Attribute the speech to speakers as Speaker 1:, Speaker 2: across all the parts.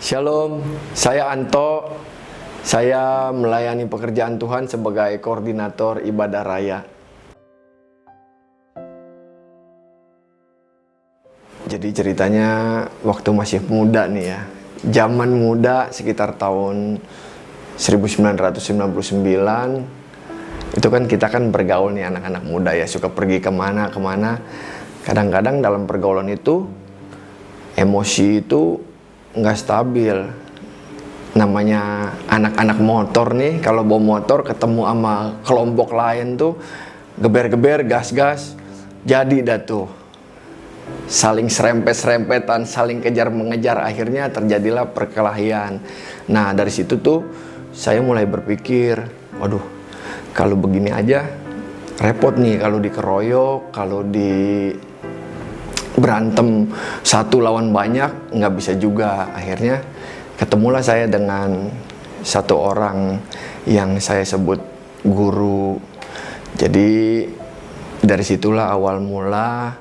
Speaker 1: Shalom, saya Anto. Saya melayani pekerjaan Tuhan sebagai koordinator ibadah raya. Jadi ceritanya waktu masih muda nih ya. Zaman muda sekitar tahun 1999. Itu kan kita kan bergaul nih anak-anak muda ya. Suka pergi kemana-kemana. Kadang-kadang dalam pergaulan itu emosi itu nggak stabil. Namanya anak-anak motor nih, kalau bawa motor ketemu sama kelompok lain tuh geber-geber, gas-gas, jadi dah tuh saling serempet-serempetan, saling kejar-mengejar, akhirnya terjadilah perkelahian. Nah dari situ tuh saya mulai berpikir, waduh kalau begini aja repot nih, kalau dikeroyok, kalau di berantem satu lawan banyak nggak bisa juga. Akhirnya ketemulah saya dengan satu orang yang saya sebut guru. Jadi dari situlah awal mula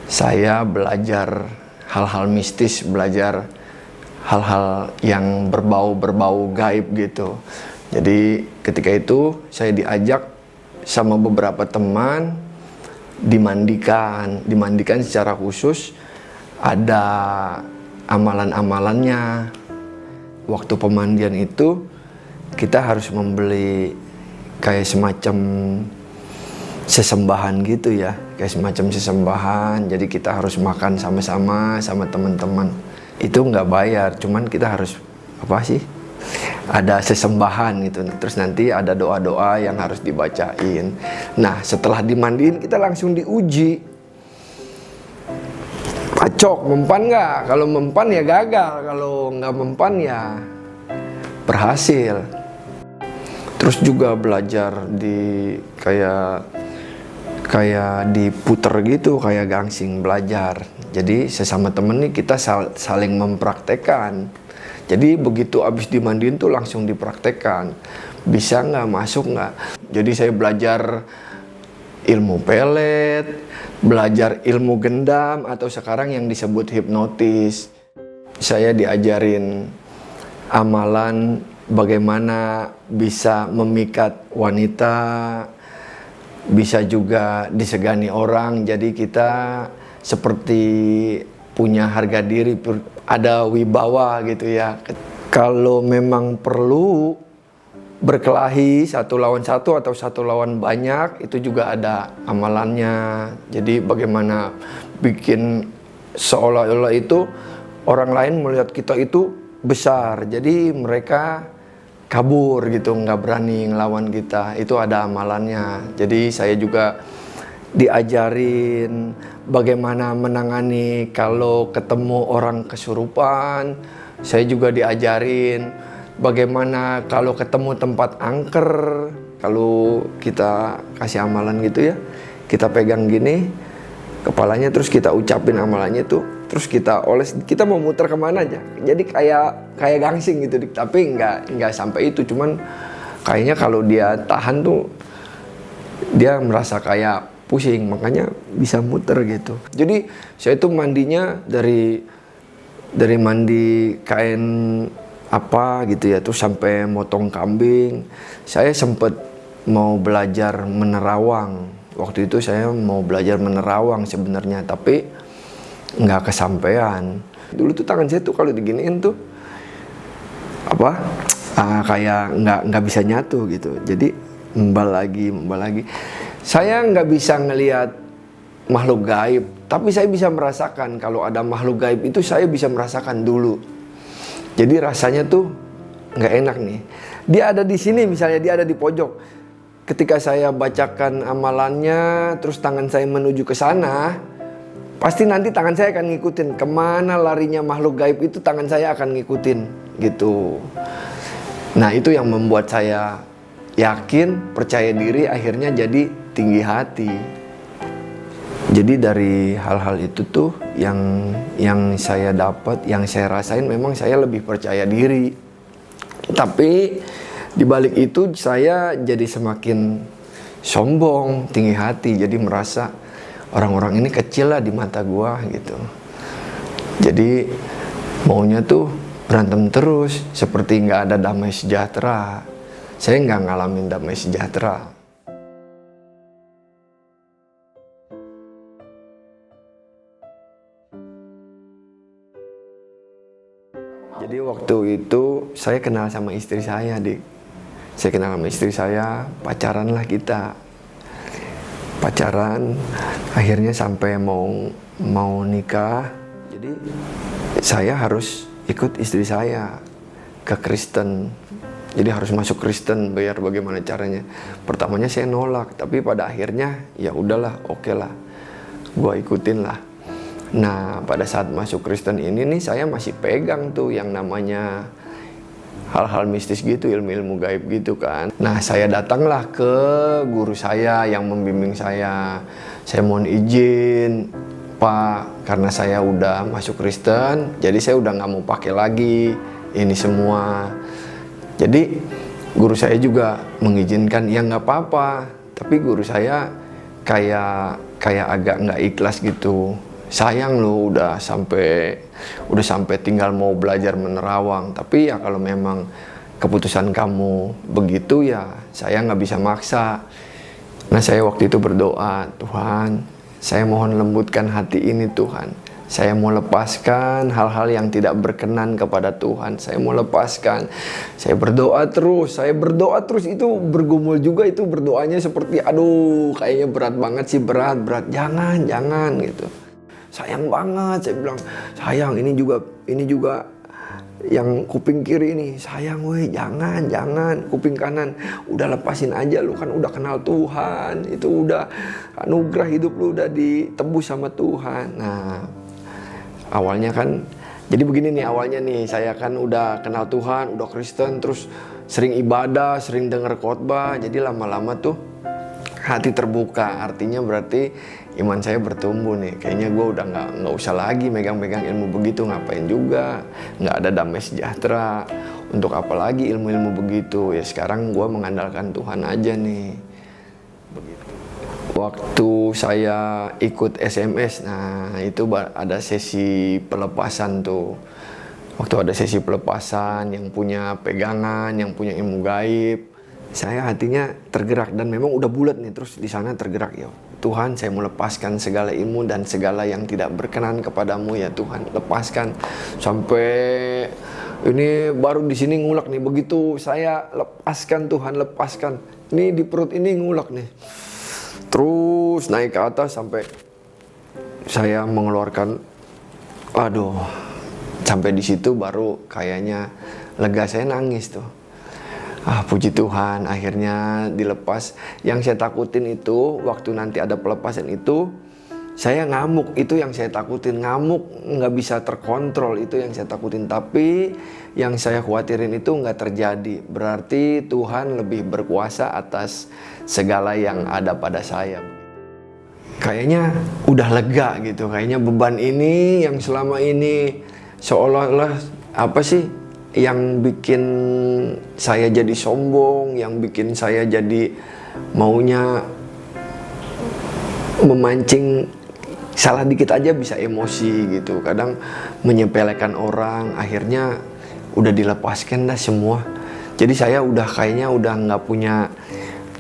Speaker 1: saya belajar hal-hal mistis, belajar hal-hal yang berbau gaib gitu. Jadi ketika itu saya diajak sama beberapa teman dimandikan secara khusus, ada amalan-amalannya. Waktu pemandian itu kita harus membeli kayak semacam sesembahan gitu ya, kayak semacam sesembahan. Jadi kita harus makan sama-sama sama teman-teman. Itu nggak bayar, cuman kita harus ada sesembahan gitu. Terus nanti ada doa-doa yang harus dibacain. Nah setelah dimandiin kita langsung diuji. Pacok, mempan nggak? Kalau mempan ya gagal, kalau nggak mempan ya berhasil. Terus juga belajar di kayak diputer gitu, kayak gangsing belajar. Jadi sesama temen nih kita saling mempraktekkan. Jadi begitu abis dimandiin tuh langsung dipraktekkan. Bisa nggak, masuk nggak? Jadi saya belajar ilmu pelet, belajar ilmu gendam, atau sekarang yang disebut hipnotis. Saya diajarin amalan bagaimana bisa memikat wanita, bisa juga disegani orang. Jadi kita seperti punya harga diri, ada wibawa gitu ya. Kalau memang perlu berkelahi satu lawan satu atau satu lawan banyak, itu juga ada amalannya. Jadi bagaimana bikin seolah-olah itu orang lain melihat kita itu besar, jadi mereka kabur gitu, nggak berani ngelawan kita. Itu ada amalannya. Jadi saya juga diajarin bagaimana menangani kalau ketemu orang kesurupan. Saya juga diajarin bagaimana kalau ketemu tempat angker. Kalau kita kasih amalan gitu ya, kita pegang gini kepalanya, terus kita ucapin amalannya tuh, terus kita oles, kita mau muter kemana aja. Jadi kayak gangsing gitu, tapi nggak sampai itu. Cuman kayaknya kalau dia tahan tuh dia merasa kayak pusing, makanya bisa muter gitu. Jadi saya itu mandinya dari mandi kain apa gitu ya, terus sampai motong kambing. Saya sempet mau belajar menerawang. Waktu itu saya mau belajar menerawang sebenarnya, tapi nggak kesampaian. Dulu tuh tangan saya tuh kalau diginiin tuh kayak nggak bisa nyatu gitu. Jadi membal lagi. Saya nggak bisa ngelihat makhluk gaib, tapi saya bisa merasakan. Kalau ada makhluk gaib itu saya bisa merasakan dulu. Jadi rasanya tuh nggak enak nih. Dia ada di sini misalnya, dia ada di pojok. Ketika saya bacakan amalannya, terus tangan saya menuju ke sana, pasti nanti tangan saya akan ngikutin. Kemana larinya makhluk gaib itu, tangan saya akan ngikutin gitu. Nah itu yang membuat saya yakin, percaya diri, akhirnya jadi tinggi hati. Jadi dari hal-hal itu tuh yang saya dapat, yang saya rasain, memang saya lebih percaya diri. Tapi di balik itu saya jadi semakin sombong, tinggi hati. Jadi merasa orang-orang ini kecil lah di mata gua gitu. Jadi maunya tuh berantem terus, seperti nggak ada damai sejahtera. Saya nggak ngalamin damai sejahtera. Jadi waktu itu saya kenal sama istri saya, Dik. Saya kenal sama istri saya, pacaran lah kita. Pacaran, akhirnya sampai mau nikah. Jadi saya harus ikut istri saya ke Kristen. Jadi harus masuk Kristen, biar bagaimana caranya. Pertamanya saya nolak, tapi pada akhirnya ya udahlah, oke lah, gua ikutin lah. Nah, pada saat masuk Kristen ini nih, saya masih pegang tuh yang namanya hal-hal mistis gitu, ilmu-ilmu gaib gitu kan. Nah, saya datanglah ke guru saya yang membimbing saya. Saya mohon izin, Pak, karena saya udah masuk Kristen, jadi saya udah nggak mau pakai lagi ini semua. Jadi guru saya juga mengizinkan, ya nggak apa-apa. Tapi guru saya kayak agak nggak ikhlas gitu. Sayang loh, udah sampai tinggal mau belajar menerawang. Tapi ya kalau memang keputusan kamu begitu, ya saya nggak bisa maksa. Nah, saya waktu itu berdoa, Tuhan, saya mohon lembutkan hati ini Tuhan. Saya mau lepaskan hal-hal yang tidak berkenan kepada Tuhan. Saya mau lepaskan. Saya berdoa terus itu bergumul juga, itu berdoanya seperti aduh kayaknya berat banget sih, berat. Jangan gitu. Sayang banget, saya bilang, sayang ini juga yang kuping kiri ini, sayang weh, jangan, kuping kanan udah lepasin aja, lu kan udah kenal Tuhan, itu udah anugerah hidup lu udah ditebus sama Tuhan. Nah, awalnya kan, jadi begini nih awalnya nih, saya kan udah kenal Tuhan, udah Kristen, terus sering ibadah, sering denger khotbah, jadi lama-lama tuh hati terbuka, artinya berarti iman saya bertumbuh nih. Kayaknya gue udah nggak usah lagi megang-megang ilmu begitu, ngapain juga, nggak ada damai sejahtera. Untuk apa lagi ilmu-ilmu begitu? Ya sekarang gue mengandalkan Tuhan aja nih. Begitu. Waktu saya ikut SMS, nah itu ada sesi pelepasan tuh. Waktu ada sesi pelepasan, yang punya pegangan, yang punya ilmu gaib, saya hatinya tergerak dan memang udah bulat nih, terus di sana tergerak, ya Tuhan, saya mau lepaskan segala ilmu dan segala yang tidak berkenan kepadamu ya Tuhan, lepaskan. Sampai ini baru di sini ngulek nih, begitu saya lepaskan Tuhan, lepaskan. Ini di perut ini ngulek nih. Terus naik ke atas sampai saya mengeluarkan, aduh, sampai di situ baru kayaknya lega, saya nangis tuh. Puji Tuhan, akhirnya dilepas. Yang saya takutin itu, waktu nanti ada pelepasan itu, saya ngamuk, itu yang saya takutin. Ngamuk, nggak bisa terkontrol, itu yang saya takutin. Tapi yang saya khawatirin itu nggak terjadi. Berarti Tuhan lebih berkuasa atas segala yang ada pada saya. Kayaknya udah lega gitu, kayaknya beban ini yang selama ini seolah-olah apa sih yang bikin saya jadi sombong, yang bikin saya jadi maunya memancing, salah dikit aja bisa emosi gitu, kadang menyepelekan orang, akhirnya udah dilepaskan dah semua. Jadi saya udah kayaknya udah nggak punya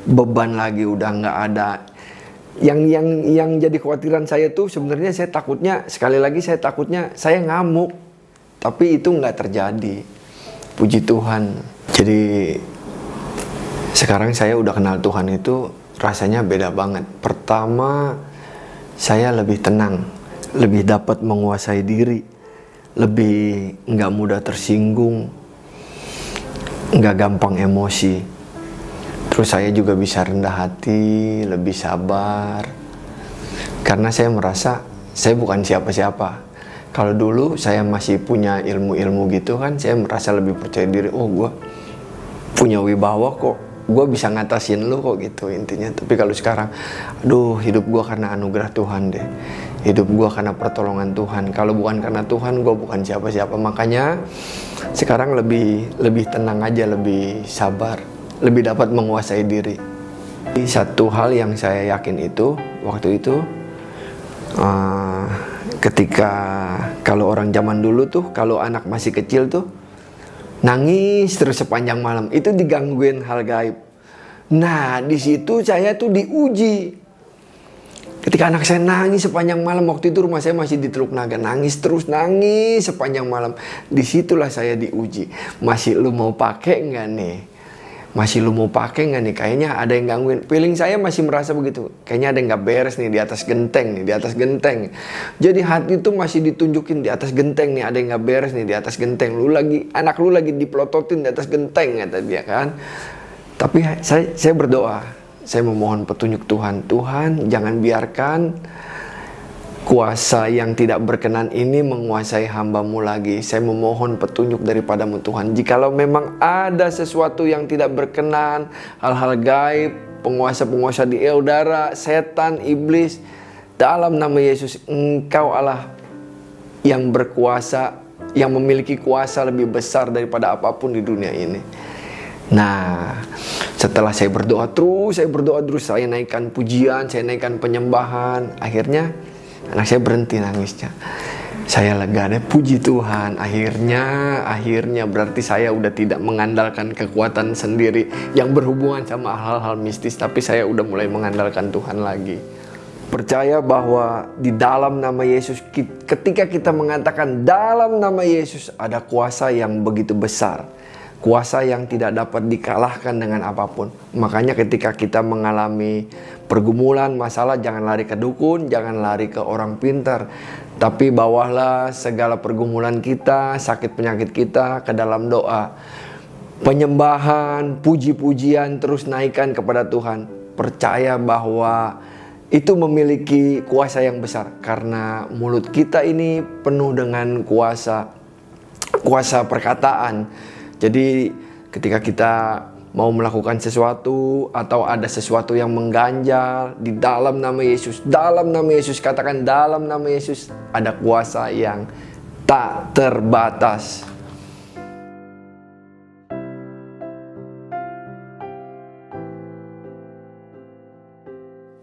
Speaker 1: beban lagi, udah nggak ada yang jadi kekhawatiran saya tuh. Sebenarnya saya takutnya, sekali lagi saya takutnya saya ngamuk, tapi itu nggak terjadi. Puji Tuhan. Jadi sekarang saya udah kenal Tuhan itu rasanya beda banget. Pertama, saya lebih tenang, lebih dapat menguasai diri, lebih nggak mudah tersinggung, nggak gampang emosi. Terus saya juga bisa rendah hati, lebih sabar. Karena saya merasa saya bukan siapa-siapa. Kalau dulu saya masih punya ilmu-ilmu gitu kan, saya merasa lebih percaya diri. Oh, gue punya wibawa kok, gue bisa ngatasin lu kok gitu intinya. Tapi kalau sekarang, aduh, hidup gue karena anugerah Tuhan deh. Hidup gue karena pertolongan Tuhan. Kalau bukan karena Tuhan, gue bukan siapa-siapa. Makanya sekarang lebih tenang aja, lebih sabar, lebih dapat menguasai diri. Satu hal yang saya yakin itu, waktu itu, ketika kalau orang zaman dulu tuh, kalau anak masih kecil tuh nangis terus sepanjang malam. Itu digangguin hal gaib. Nah, di situ saya tuh diuji. Ketika anak saya nangis sepanjang malam, waktu itu rumah saya masih di Teluk Naga, nangis terus, nangis sepanjang malam. Disitulah saya diuji. Masih lu mau pakai nggak nih? Masih lu mau pakai nggak nih? Kayaknya ada yang gangguin. Feeling saya masih merasa begitu. Kayaknya ada yang nggak beres nih di atas genteng nih, di atas genteng. Jadi hati itu masih ditunjukin di atas genteng nih, ada yang nggak beres nih di atas genteng. Anak lu lagi dipelototin di atas genteng, kata dia kan. Tapi saya berdoa. Saya memohon petunjuk Tuhan. Tuhan, jangan biarkan kuasa yang tidak berkenan ini menguasai hamba-Mu lagi. Saya memohon petunjuk daripada-Mu Tuhan. Jikalau memang ada sesuatu yang tidak berkenan, hal-hal gaib, penguasa-penguasa di udara, setan, iblis, dalam nama Yesus, Engkau Allah yang berkuasa, yang memiliki kuasa lebih besar daripada apapun di dunia ini. Nah, setelah saya berdoa terus, saya naikkan pujian, saya naikkan penyembahan. Akhirnya anak saya berhenti nangisnya. Saya lega deh, puji Tuhan. Akhirnya berarti saya udah tidak mengandalkan kekuatan sendiri yang berhubungan sama hal-hal mistis, tapi saya udah mulai mengandalkan Tuhan lagi. Percaya bahwa di dalam nama Yesus, ketika kita mengatakan dalam nama Yesus, ada kuasa yang begitu besar. Kuasa yang tidak dapat dikalahkan dengan apapun. Makanya ketika kita mengalami pergumulan, masalah, jangan lari ke dukun, jangan lari ke orang pintar. Tapi bawalah segala pergumulan kita, sakit penyakit kita ke dalam doa. Penyembahan, puji-pujian, terus naikkan kepada Tuhan. Percaya bahwa itu memiliki kuasa yang besar. Karena mulut kita ini penuh dengan kuasa perkataan. Jadi ketika kita mau melakukan sesuatu atau ada sesuatu yang mengganjal, di dalam nama Yesus, katakan dalam nama Yesus, ada kuasa yang tak terbatas.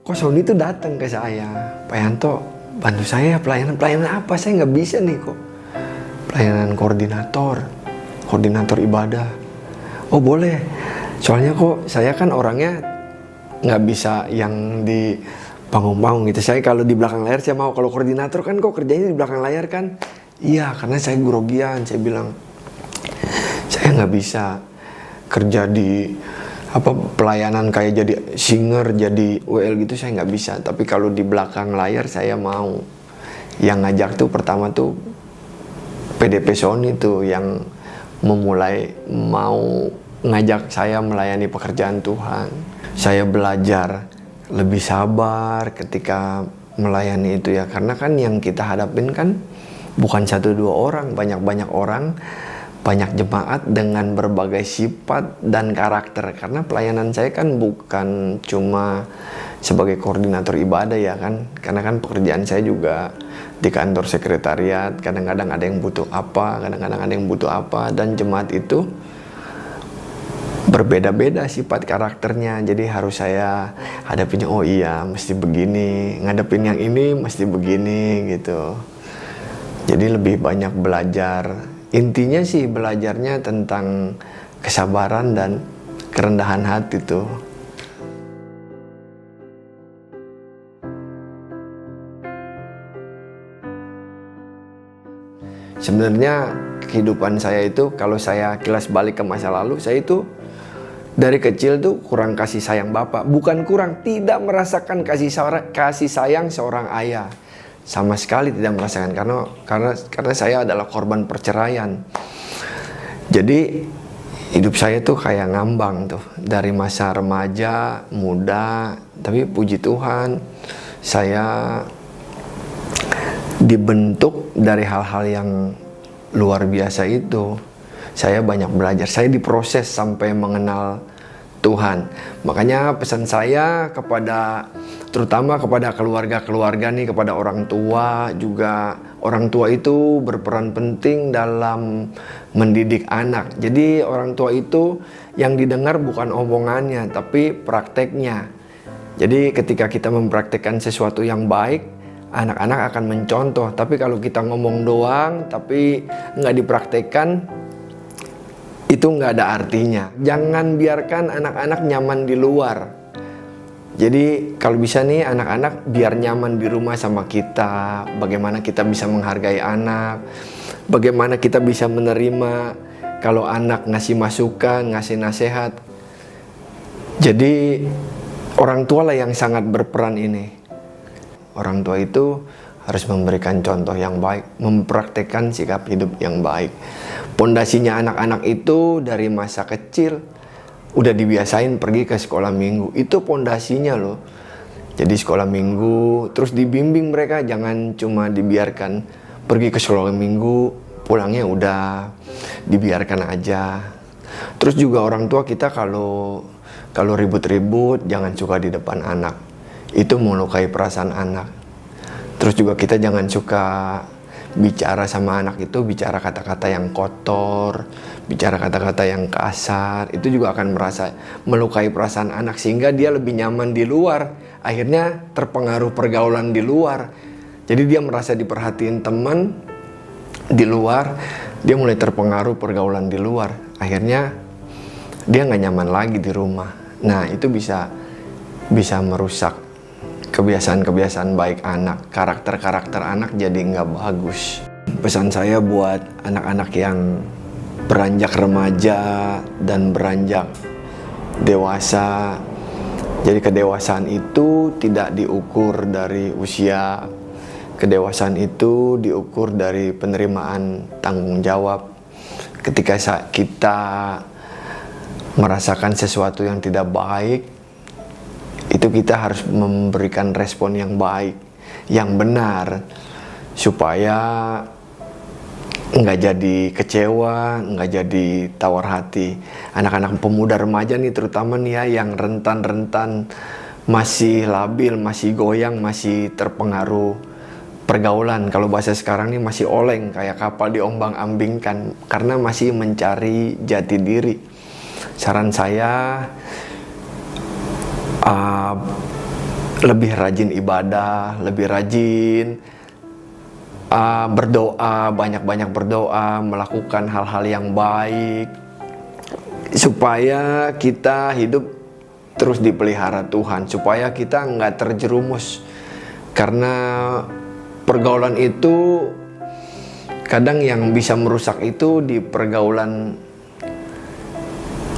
Speaker 1: Kok Sony itu datang ke saya, Pak Yanto, bantu saya pelayanan apa? Saya nggak bisa nih kok. Pelayanan koordinator ibadah. Oh boleh, soalnya kok saya kan orangnya nggak bisa yang di panggung-panggung gitu. Saya kalau di belakang layar saya mau, kalau koordinator kan kok kerjanya di belakang layar kan. Iya, karena saya grogian. Saya bilang saya nggak bisa kerja di pelayanan kayak jadi singer, jadi WL gitu, saya nggak bisa. Tapi kalau di belakang layar saya mau. Yang ngajak tuh pertama tuh PDP Sony tuh yang memulai mau ngajak saya melayani pekerjaan Tuhan. Saya belajar lebih sabar ketika melayani itu ya, karena kan yang kita hadapin kan bukan 1-2 orang, banyak orang, banyak jemaat dengan berbagai sifat dan karakter. Karena pelayanan saya kan bukan cuma sebagai koordinator ibadah ya kan, karena kan pekerjaan saya juga di kantor sekretariat, kadang-kadang ada yang butuh apa, kadang-kadang ada yang butuh apa, dan jemaat itu berbeda-beda sifat karakternya. Jadi harus saya hadapinnya, oh iya mesti begini, ngadepin yang ini mesti begini gitu. Jadi lebih banyak belajar. Intinya sih belajarnya tentang kesabaran dan kerendahan hati tuh. Sebenarnya kehidupan saya itu, kalau saya kilas balik ke masa lalu, saya itu dari kecil tuh kurang kasih sayang bapak. Bukan kurang, tidak merasakan kasih sayang seorang ayah. Sama sekali tidak merasakan, karena saya adalah korban perceraian. Jadi hidup saya tuh kayak ngambang tuh dari masa remaja, muda. Tapi puji Tuhan, saya dibentuk dari hal-hal yang luar biasa itu. Saya banyak belajar, saya diproses sampai mengenal Tuhan. Makanya pesan saya terutama kepada keluarga-keluarga nih, kepada orang tua juga. Orang tua itu berperan penting dalam mendidik anak. Jadi orang tua itu yang didengar bukan omongannya, tapi prakteknya. Jadi ketika kita mempraktekkan sesuatu yang baik, anak-anak akan mencontoh. Tapi kalau kita ngomong doang tapi nggak dipraktekkan, itu nggak ada artinya. Jangan biarkan anak-anak nyaman di luar. Jadi kalau bisa nih anak-anak biar nyaman di rumah sama kita. Bagaimana kita bisa menghargai anak, bagaimana kita bisa menerima kalau anak ngasih masukan, ngasih nasihat. Jadi orang tua lah yang sangat berperan ini. Orang tua itu harus memberikan contoh yang baik, mempraktekkan sikap hidup yang baik. Pondasinya anak-anak itu dari masa kecil udah dibiasain pergi ke sekolah minggu. Itu pondasinya loh. Jadi sekolah minggu, terus dibimbing mereka, jangan cuma dibiarkan pergi ke sekolah minggu, pulangnya udah dibiarkan aja. Terus juga orang tua kita kalau ribut-ribut jangan suka di depan anak. Itu melukai perasaan anak. Terus juga kita jangan suka bicara sama anak itu, bicara kata-kata yang kotor, bicara kata-kata yang kasar. Itu juga akan melukai perasaan anak sehingga dia lebih nyaman di luar. Akhirnya terpengaruh pergaulan di luar. Jadi dia merasa diperhatiin teman di luar, dia mulai terpengaruh pergaulan di luar. Akhirnya dia nggak nyaman lagi di rumah. Nah itu bisa merusak kebiasaan-kebiasaan baik anak, karakter anak jadi nggak bagus. Pesan saya buat anak-anak yang beranjak remaja dan beranjak dewasa. Jadi kedewasaan itu tidak diukur dari usia. Kedewasaan itu diukur dari penerimaan tanggung jawab. Ketika kita merasakan sesuatu yang tidak baik, itu kita harus memberikan respon yang baik, yang benar, supaya nggak jadi kecewa, nggak jadi tawar hati. Anak-anak pemuda remaja nih terutama nih ya, yang rentan-rentan, masih labil, masih goyang, masih terpengaruh pergaulan. Kalau bahasa sekarang nih masih oleng, kayak kapal diombang-ambingkan, karena masih mencari jati diri. Saran saya, lebih rajin ibadah, lebih rajin berdoa, banyak-banyak berdoa, melakukan hal-hal yang baik, supaya kita hidup terus dipelihara Tuhan, supaya kita nggak terjerumus. Karena pergaulan itu kadang yang bisa merusak itu di pergaulan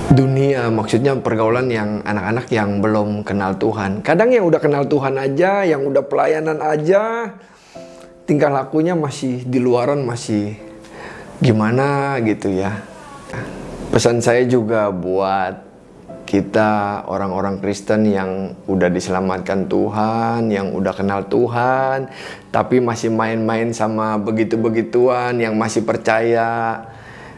Speaker 1: dunia, maksudnya pergaulan yang anak-anak yang belum kenal Tuhan. Kadang yang udah kenal Tuhan aja, yang udah pelayanan aja, tingkah lakunya masih di luaran, masih gimana gitu ya. Pesan saya juga buat kita orang-orang Kristen yang udah diselamatkan Tuhan, yang udah kenal Tuhan, tapi masih main-main sama begitu-begituan, yang masih percaya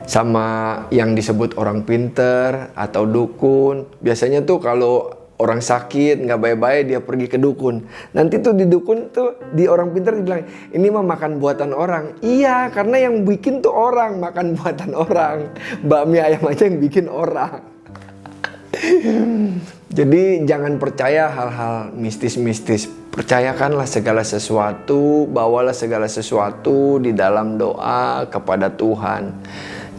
Speaker 1: sama yang disebut orang pinter atau dukun. Biasanya tuh kalau orang sakit nggak baik-baik dia pergi ke dukun. Nanti tuh di dukun tuh, di orang pinter dibilang, ini mah makan buatan orang. Iya, karena yang bikin tuh orang, makan buatan orang. Bakmi ayam aja yang bikin orang. Jadi jangan percaya hal-hal mistis-mistis. Percayakanlah segala sesuatu, bawalah segala sesuatu di dalam doa kepada Tuhan.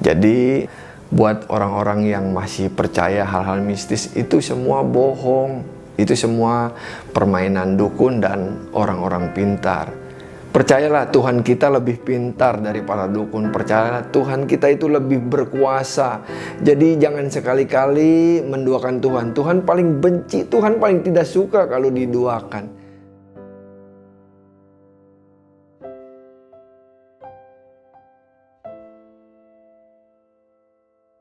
Speaker 1: Jadi buat orang-orang yang masih percaya hal-hal mistis, itu semua bohong. Itu semua permainan dukun dan orang-orang pintar. Percayalah Tuhan kita lebih pintar dari para dukun. Percayalah Tuhan kita itu lebih berkuasa. Jadi jangan sekali-kali menduakan Tuhan. Tuhan paling benci, Tuhan paling tidak suka kalau diduakan.